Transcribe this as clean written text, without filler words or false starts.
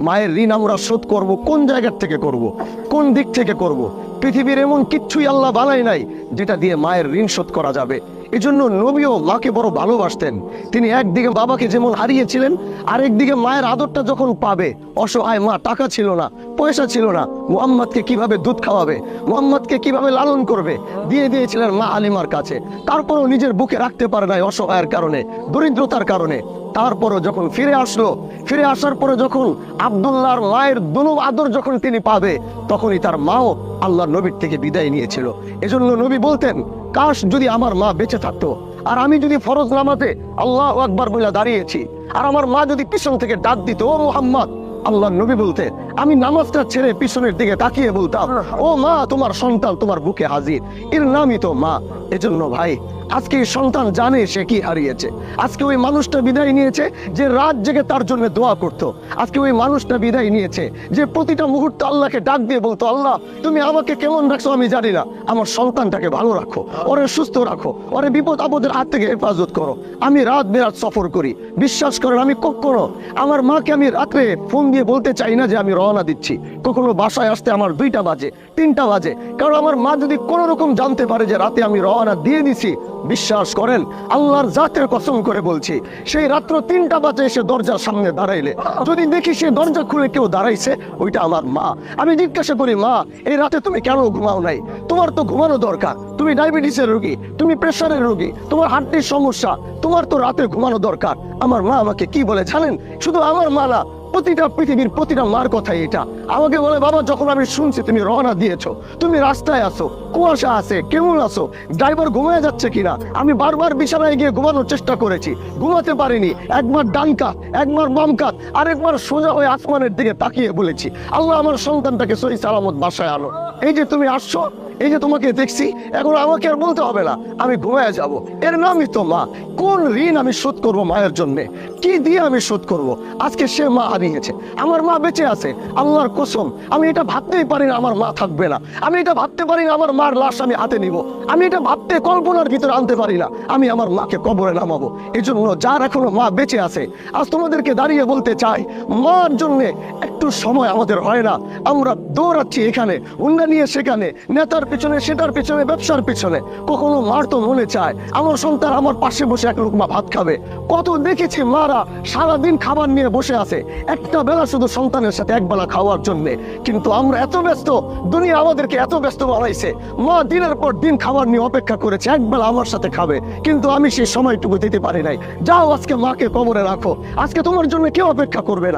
মায়ের ঋণ আমরা শোধ করব কোন জায়গার থেকে করব, কোন দিক থেকে করব? পৃথিবীর এমন কিচ্ছুই আল্লাহ বানায় নাই যেটা দিয়ে মায়ের ঋণ শোধ করা যাবে। এজন্য নবীও মাকে বড় ভালোবাসতেন। তিনি একদিকে বাবাকে যেমন হারিয়েছিলেন, আরেকদিকে মায়ের আদরটা যখন পাবে, অসহায় মা, টাকা ছিল না, পয়সা ছিল না, মুহাম্মদকে কিভাবে দুধ খাওয়াবে, মুহাম্মদকে কিভাবে লালন করবে, দিয়ে দিয়েছিলেন মা হালিমার কাছে। তারপরও নিজের বুকে রাখতে পারে নাই অসহায়ের কারণে, দরিদ্রতার কারণে। তারপরও যখন ফিরে আসলো, ফিরে আসার পরে যখন আব্দুল্লাহর মায়ের দুনু আদর যখন তিনি পাবে, তখনই তার মাও আল্লাহর নবীর থেকে বিদায় নিয়েছিল। এজন্য নবী বলতেন, কাশ যদি আমার মা বেঁচে থাকতো, আর আমি যদি ফরজ নামাজে আল্লাহু আকবার বলে দাঁড়িয়েছি, আর আমার মা যদি পিছন থেকে ডাক দিত, ও মুহাম্মদ, আল্লাহর নবী বলতে, আমি নামাজটা ছেড়ে পিছনের দিকে তাকিয়ে বলতাম, ও মা, তোমার সন্তান তোমার বুকে হাজির। এর নামই তো মা। এজন্য ভাই, আজকে এই সন্তান জানে সে কি হারিয়েছে। আজকে ওই মানুষটা বিদায় নিয়েছে যে রাত জেগে তার জন্য দোয়া করতো। আজকে ওই মানুষটা বিদায় নিয়েছে যে প্রতিটা মুহূর্তে আল্লাহকে ডাক দিয়ে বলতো, আল্লাহ তুমি আমাকে কেমন রাখছো আমি জানি না, আমার সন্তানটাকে ভালো রাখো, ওরে সুস্থ রাখো, ওরে বিপদ আপদের হাত থেকে হেফাজত করো। আমি রাত বেরাত সফর করি, বিশ্বাস করেন আমি কখনো আমার মাকে আমি রাত্রে ফোন দিয়ে বলতে চাই না যে আমি রওনা দিচ্ছি। কখনো বাসায় আসতে আমার 2টা বাজে, 3টা বাজে, কারণ আমার মা যদি কোনো রকম জানতে পারে যে রাতে আমি রওনা দিয়ে দিছি, বিশ্বাস করেন আল্লাহর জাতের কসম করে বলছি, সেই রাত্র 3টা বাজে এসে দরজার সামনে দাঁড়াইলে যদি দেখি সে দরজা খুলে কেউ দাঁড়াইছে, ওইটা আমার মা। আমি জিজ্ঞাসা করি, মা এই রাতে তুমি কেন ঘুমাও নাই? তোমার তো ঘুমানো দরকার, তুমি ডায়াবেটিসের রোগী, তুমি প্রেশারের রোগী, তোমার হার্টের সমস্যা, তোমার তো রাতে ঘুমানো দরকার। আমার মা আমাকে কি বলে জানেন? শুধু আমার মা না, প্রতিটা পৃথিবীর প্রতিটা মার কথাই এটা। আমাকে বলে, বাবা যখন আমি শুনছি তুমি রওনা দিয়েছো, তুমি রাস্তায় আসো, কুয়াশা আছে, কেমন আসো, ড্রাইভার ঘুমিয়ে যাচ্ছে কিনা, আমি বারবার বিছানায় গিয়ে ঘুমানোর চেষ্টা করেছি, ঘুমাতে পারিনি। একবার ডান কাত, একবার বাম কাত, আরেকবার সোজা হয়ে আসমানের দিকে তাকিয়ে বলেছি, আল্লাহ আমার সন্তানটাকে সহি সালামত বাসায় আনো। এই যে তুমি আসছো, এই যে তোমাকে দেখছি, এখন আমাকে আর বলতে হবে না আমি ঘুমায় যাব। এর নামই তো মা। কোন ঋণ আমি শোধ করব মায়ের জন্য? কি দিয়ে আমি শোধ করব? আজকে সে মা হারিয়েছে, আমার মা বেঁচে আছে, আল্লাহর কসম আমি এটা ভাবতেই পারি না আমার মা থাকবে না। আমি এটা ভাবতে পারি না আমার মার লাশ আমি হাতে নিব। আমি এটা ভাবতে, কল্পনার ভিতরে আনতে পারি না আমি আমার মাকে কবরে নামাবো। এই জন্য যার এখনো মা বেঁচে আছে, আজ তোমাদেরকে দাঁড়িয়ে বলতে চাই, মার জন্য একটু সময় আমাদের হয় না। আমরা দৌড়াচ্ছি এখানে, হুন্ডা নিয়ে সেখানে, নেতার পিছনে, সেটার পিছনে, ব্যবসার পিছনে। কখনো মার তো মনে চায় আমার সন্তান আমার পাশে বসে এক লুকমা ভাত খাবে। কত দেখেছি মারা সারাদিন খাবার নিয়ে বসে আছে, একটা বেলা শুধু সন্তানের সাথে একবেলা খাওয়ার জন্য। কিন্তু আমরা এত ব্যস্ত, দুনিয়া আমাদেরকে এত ব্যস্ত বানাইছে, মা দিনের পর দিন খাবার নিয়ে অপেক্ষা করেছে একবেলা আমার সাথে খাবে, কিন্তু আমি সেই সময়টুকু দিতে পারি নাই। যাও আজকে মাকে কবরে রাখো, আজকে তোমার জন্য কেউ অপেক্ষা করবে না।